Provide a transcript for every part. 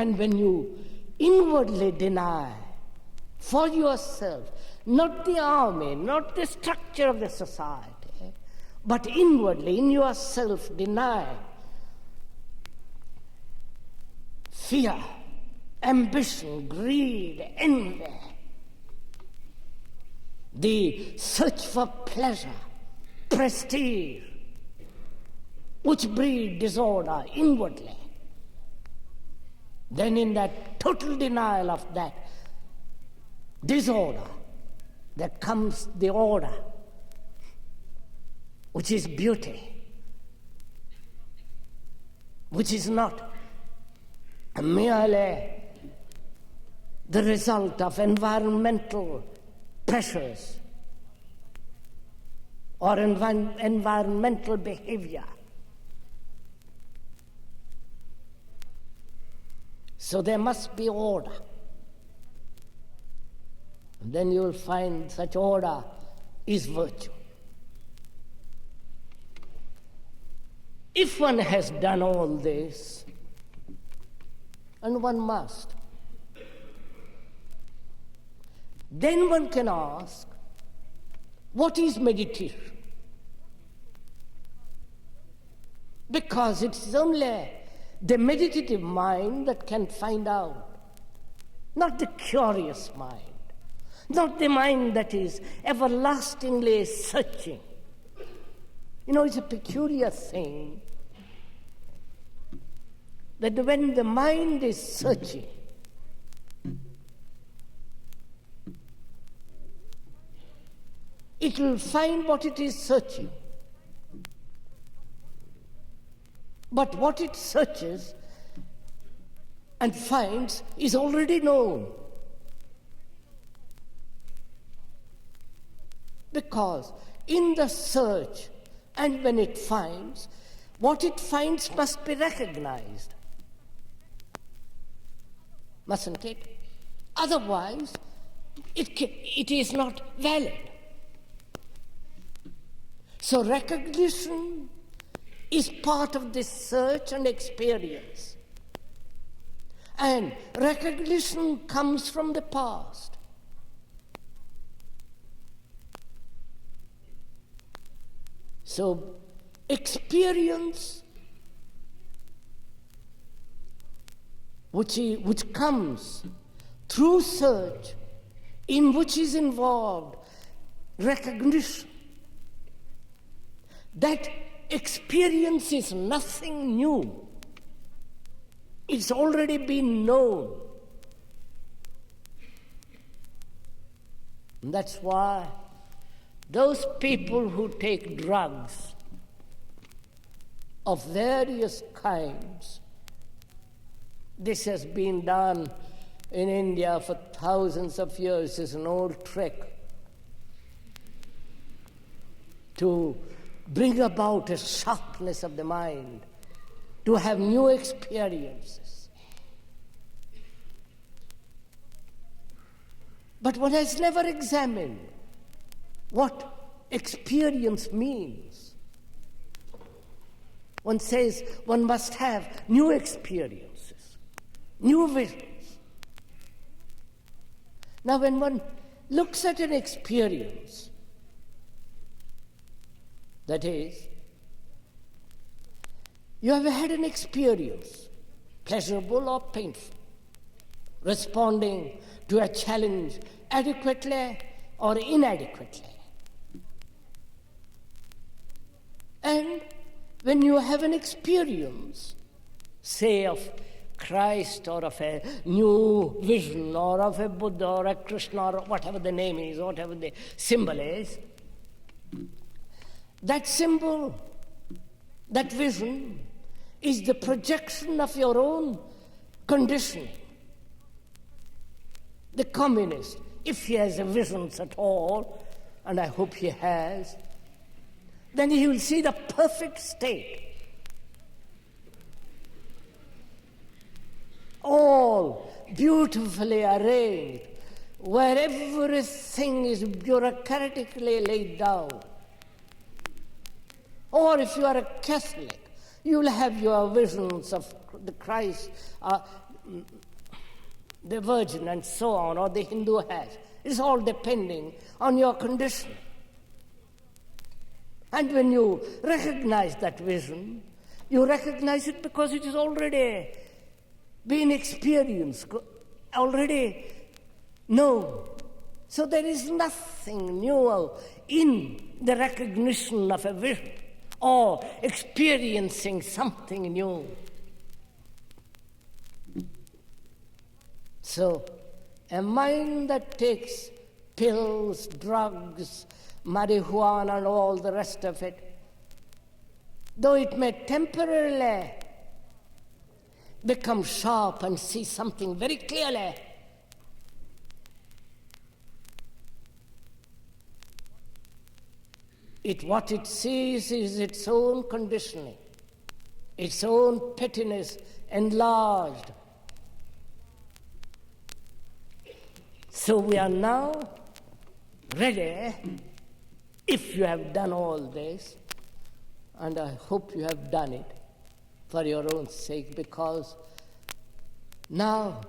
And when you inwardly deny for yourself, not the army, not the structure of the society, but inwardly, in yourself, deny fear, ambition, greed, envy, the search for pleasure, prestige, which breed disorder inwardly, then in that total denial of that disorder, there comes the order, which is beauty, which is not merely the result of environmental pressures or environmental behavior. So there must be order. And then you will find such order is virtue. If one has done all this, and one must, then one can ask, what is meditation? Because it is only the meditative mind that can find out, not the curious mind, not the mind that is everlastingly searching. You know, it's a peculiar thing that when the mind is searching, it will find what it is searching. But what it searches and finds is already known. Because in the search and when it finds, what it finds must be recognized. Mustn't it? Otherwise, it is not valid. So recognition is part of this search and experience. And recognition comes from the past. So experience which comes through search, in which is involved recognition. That experience is nothing new. It's already been known. And that's why those people who take drugs of various kinds, this has been done in India for thousands of years, is an old trick to bring about a sharpness of the mind, to have new experiences. But one has never examined what experience means. One says one must have new experiences, new visions. Now when one looks at an experience, that is, you have had an experience, pleasurable or painful, responding to a challenge adequately or inadequately. And when you have an experience, say of Christ or of a new vision or of a Buddha or a Krishna or whatever the name is, whatever the symbol is, that symbol, that vision is the projection of your own conditioning. The communist, if he has a vision at all, and I hope he has, then he will see the perfect state. All beautifully arranged, where everything is bureaucratically laid down. Or if you are a Catholic, you will have your visions of the Christ, the Virgin and so on, or the Hindu has. It's all depending on your condition. And when you recognize that vision, you recognize it because it is already been experienced, already known. So there is nothing new in the recognition of a vision or experiencing something new. So a mind that takes pills, drugs, marijuana and all the rest of it, though it may temporarily become sharp and see something very clearly, what it sees is its own conditioning, its own pettiness enlarged. So we are now ready, if you have done all this, and I hope you have done it for your own sake, because now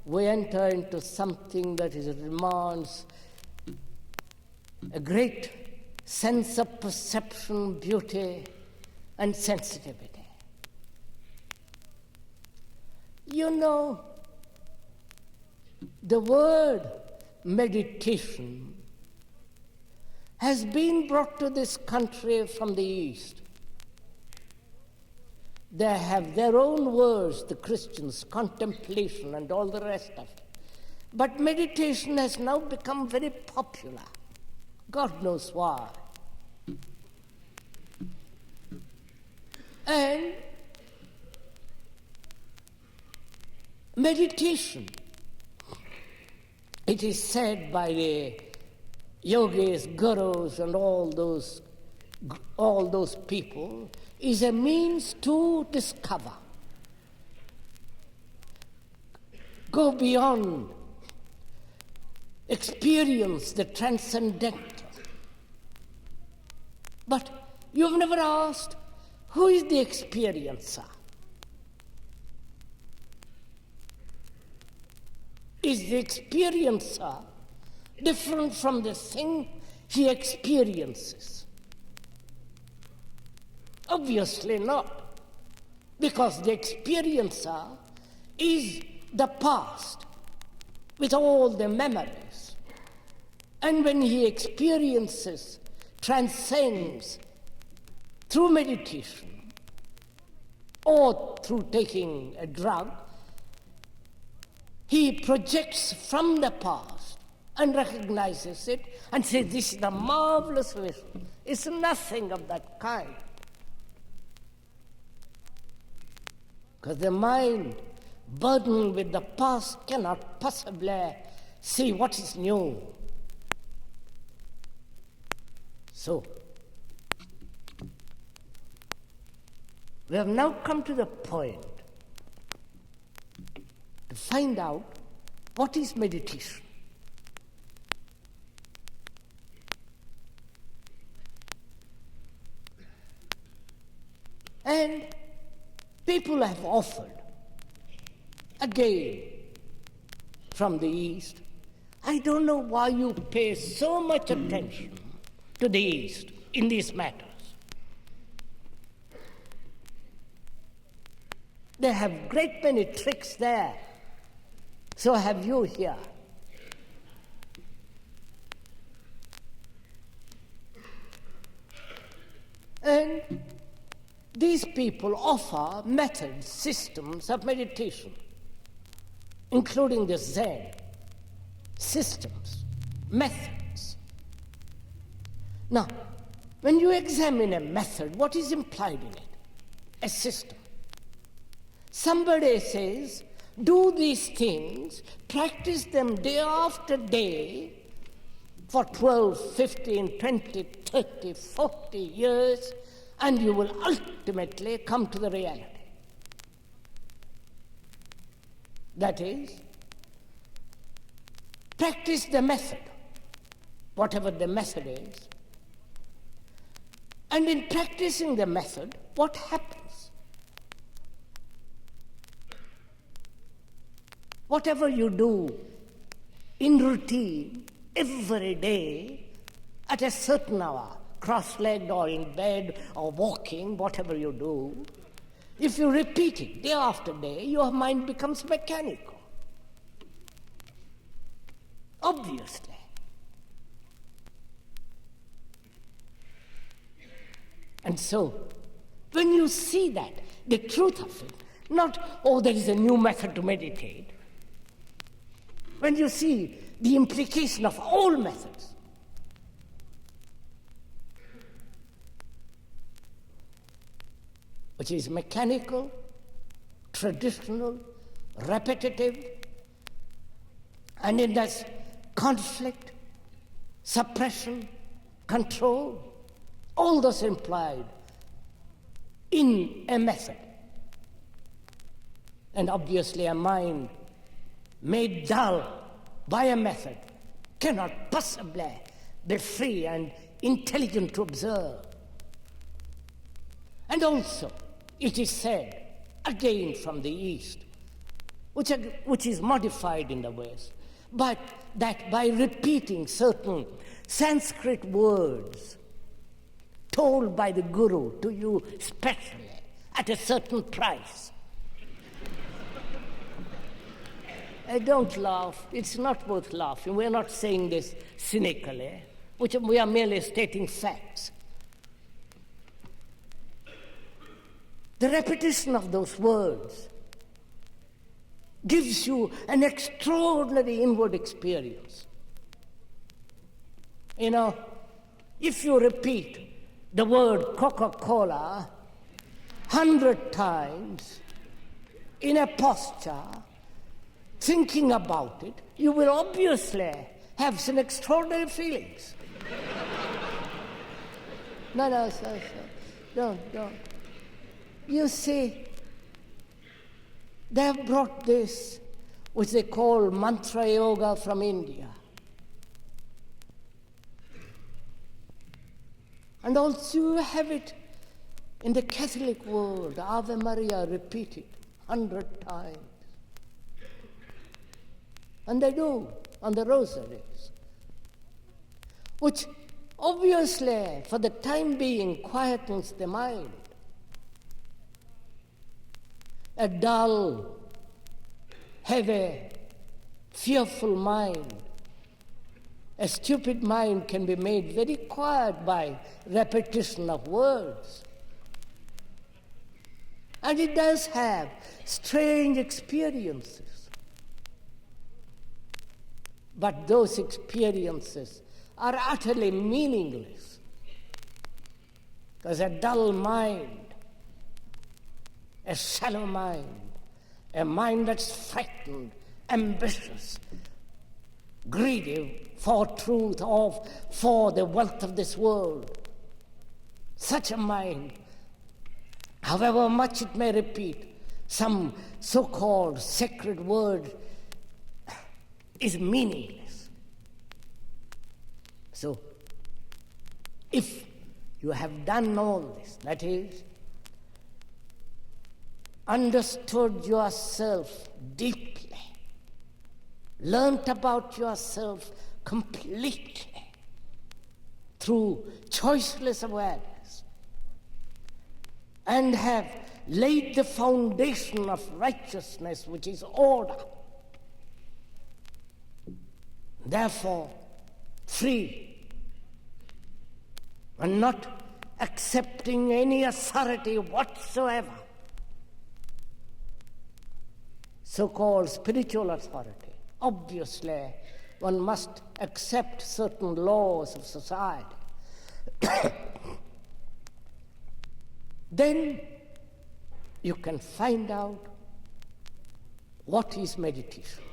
we enter into something that demands a great sense of perception, beauty, and sensitivity. You know, the word meditation has been brought to this country from the East. They have their own words, the Christians, contemplation and all the rest of it. But meditation has now become very popular. God knows why. And meditation, it is said by the yogis, gurus, and all those people, is a means to discover, go beyond, experience the transcendental. But you've never asked, who is the experiencer? Is the experiencer different from the thing he experiences? Obviously not, because the experiencer is the past with all the memories. And when he experiences, transcends through meditation or through taking a drug, he projects from the past and recognizes it and says, this is a marvelous vision. It's nothing of that kind. Because the mind burdened with the past cannot possibly see what is new. So, we have now come to the point to find out what is meditation. And people have offered, again, from the East. I don't know why you pay so much attention to the East in these matters. They have great many tricks there. So have you here. And these people offer methods, systems of meditation, including the Zen, systems, methods. Now, when you examine a method, what is implied in it? A system. Somebody says, do these things, practice them day after day for 12, 15, 20, 30, 40 years, and you will ultimately come to the reality. That is, practice the method, whatever the method is. And in practicing the method, what happens? Whatever you do in routine, every day, at a certain hour, cross-legged or in bed or walking, whatever you do, if you repeat it day after day, your mind becomes mechanical. Obviously. And so, when you see that, the truth of it, not, oh, there is a new method to meditate. When you see the implication of all methods, which is mechanical, traditional, repetitive, and in this conflict, suppression, control, all those implied in a method. And obviously a mind made dull by a method cannot possibly be free and intelligent to observe. And also, it is said, again from the East, which is modified in the West, but that by repeating certain Sanskrit words told by the Guru to you specially at a certain price. Don't laugh. It's not worth laughing. We're not saying this cynically. We are merely stating facts. The repetition of those words gives you an extraordinary inward experience. You know, if you repeat the word Coca-Cola 100 times in a posture, thinking about it, you will obviously have some extraordinary feelings. No, sir. Don't. You see, they have brought this, which they call mantra yoga from India. And also you have it in the Catholic world, Ave Maria repeated 100 times. And they do on the rosaries, which obviously, for the time being, quietens the mind. A dull, heavy, fearful mind, a stupid mind can be made very quiet by repetition of words. And it does have strange experiences. But those experiences are utterly meaningless. Because a dull mind, a shallow mind, a mind that's frightened, ambitious, greedy for truth or for the wealth of this world, such a mind, however much it may repeat some so-called sacred word, is meaningless. So, if you have done all this, that is, understood yourself deeply, learnt about yourself completely through choiceless awareness, and have laid the foundation of righteousness, which is order, therefore free, and not accepting any authority whatsoever, so-called spiritual authority. Obviously, one must accept certain laws of society. Then you can find out what is meditation.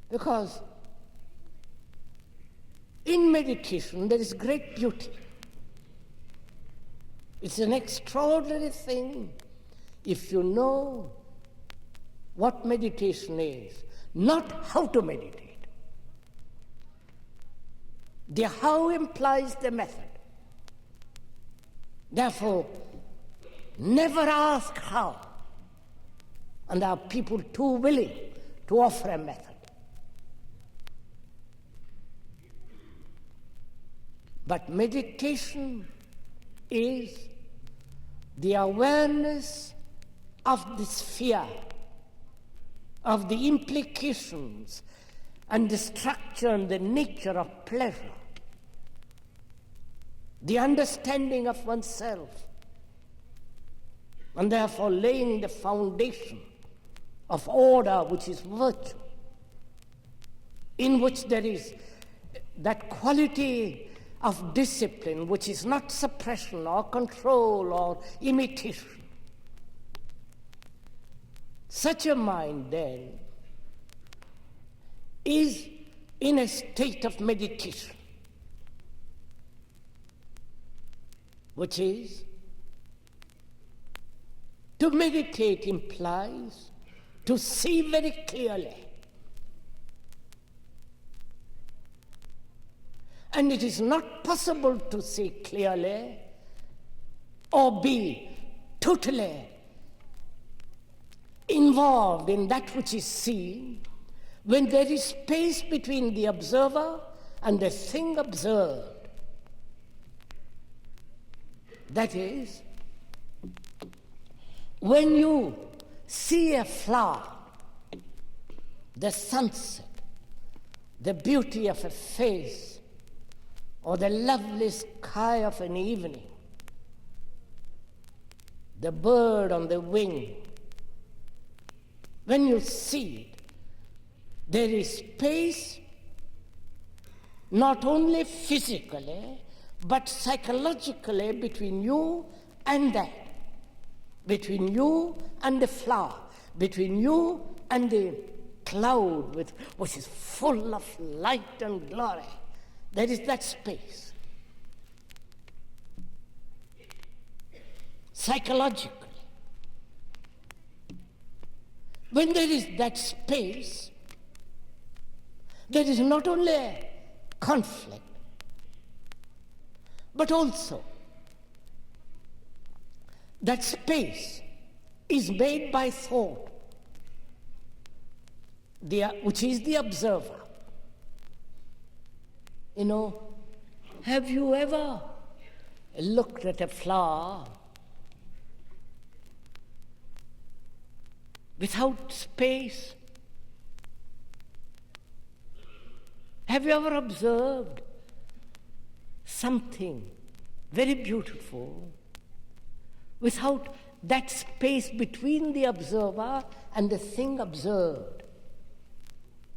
Because in meditation there is great beauty. It's an extraordinary thing if you know what meditation is, not how to meditate. The how implies the method. Therefore, never ask how. And there are people too willing to offer a method. But meditation is the awareness of the sphere, of the implications and the structure and the nature of pleasure, the understanding of oneself, and therefore laying the foundation of order, which is virtue, in which there is that quality of discipline which is not suppression or control or imitation. Such a mind, then, is in a state of meditation, which is, to meditate implies to see very clearly. And it is not possible to see clearly or be totally involved in that which is seen when there is space between the observer and the thing observed. That is, when you see a flower, the sunset, the beauty of a face, or the lovely sky of an evening, the bird on the wing, when you see it, there is space not only physically, but psychologically between you and that, between you and the flower, between you and the cloud which is full of light and glory. There is that space. Psychologically, when there is that space, there is not only a conflict, but also that space is made by thought, which is the observer. You know, have you ever looked at a flower without space? Have you ever observed something very beautiful without that space between the observer and the thing observed,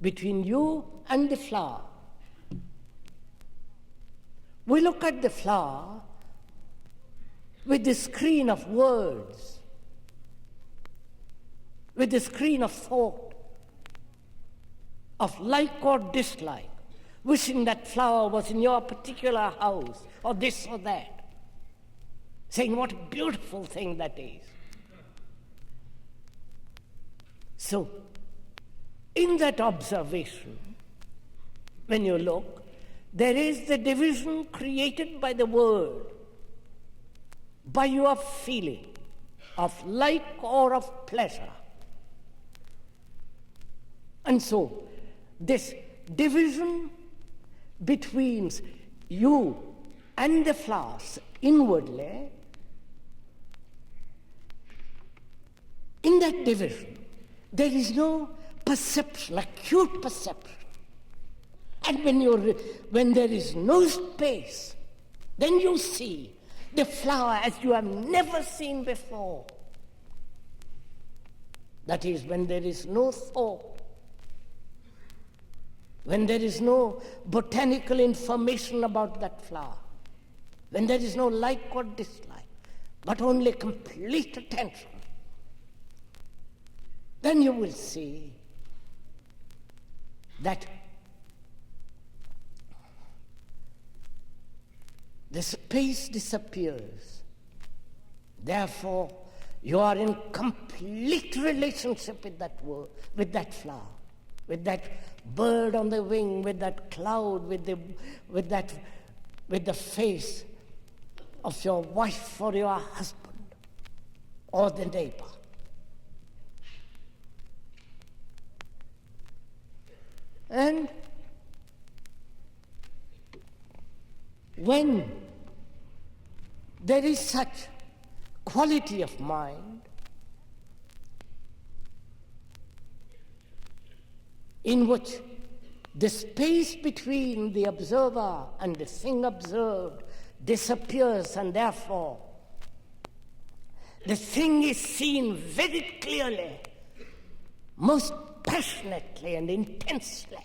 between you and the flower? We look at the flower with the screen of words, with the screen of thought, of like or dislike, wishing that flower was in your particular house, or this or that, saying what a beautiful thing that is. So, in that observation, when you look, there is the division created by the word, by your feeling of like or of pleasure. And so, this division between you and the flowers inwardly, in that division, there is no perception, acute perception. And when there is no space, then you see the flower as you have never seen before. That is, when there is no thought, when there is no botanical information about that flower, when there is no like or dislike, but only complete attention, then you will see that the space disappears. Therefore, you are in complete relationship with that word, with that flower, with that bird on the wing, with that cloud, with the face of your wife or your husband or the neighbor. And when there is such quality of mind in which the space between the observer and the thing observed disappears, and therefore the thing is seen very clearly, most passionately and intensely,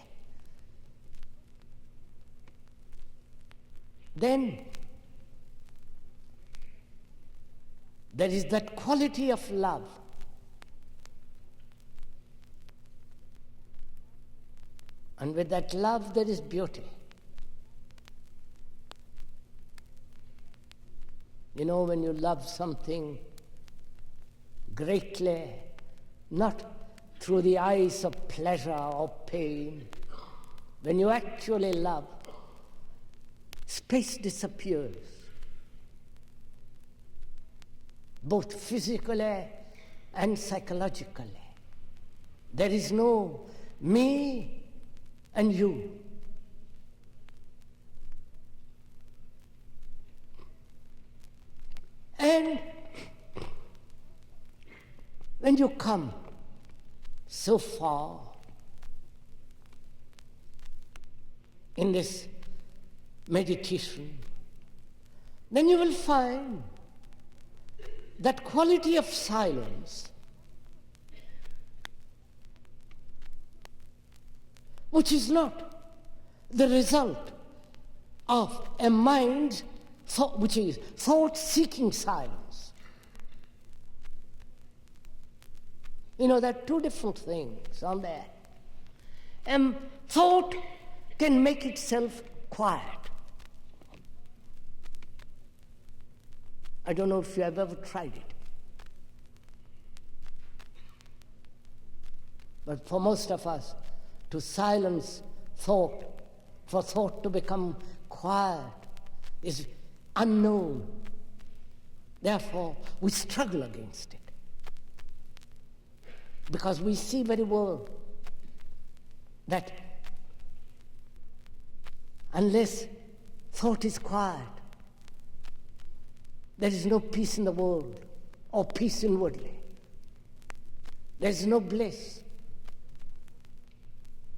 then there is that quality of love and with that love there is beauty. You know, when you love something greatly, not through the eyes of pleasure or pain, when you actually love, space disappears, both physically and psychologically. There is no me and you. And when you come so far in this meditation, then you will find that quality of silence which is not the result of a mind which is thought-seeking silence. You know, there are two different things on there. Thought can make itself quiet. I don't know if you have ever tried it. But for most of us, to silence thought, for thought to become quiet, is unknown. Therefore, we struggle against it. Because we see very well that unless thought is quiet, there is no peace in the world, or peace inwardly. There is no bliss.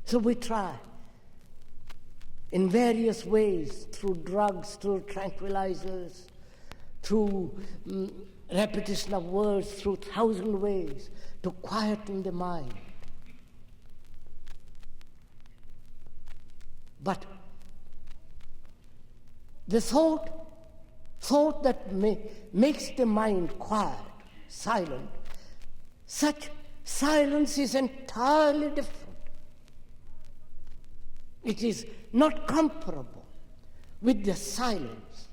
So we try in various ways, through drugs, through tranquilizers, through repetition of words, through 1,000 ways, to quieten the mind. But the thought that makes the mind quiet, silent, such silence is entirely different. It is not comparable with the silence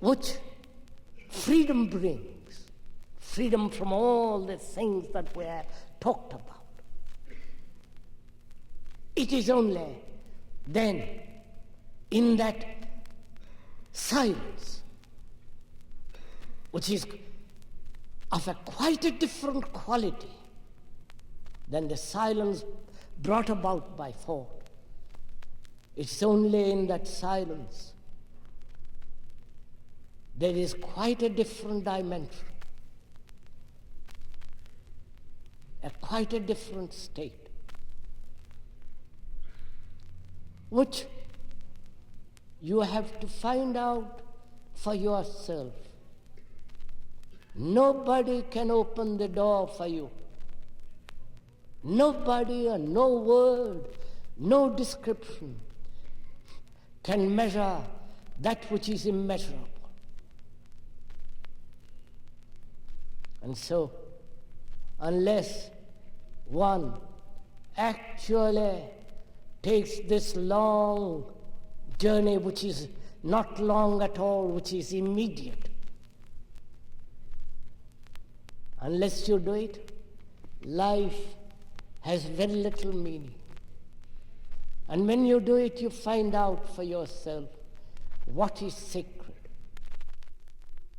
which freedom brings, freedom from all the things that we have talked about. It is only then in that silence, which is of quite a different quality than the silence brought about by thought. It's only in that silence there is quite a different dimension, quite a different state, which you have to find out for yourself. Nobody can open the door for you. Nobody and no word, no description can measure that which is immeasurable. And so, unless one actually takes this long journey, which is not long at all, which is immediate, unless you do it, life has very little meaning. And when you do it, you find out for yourself what is sick,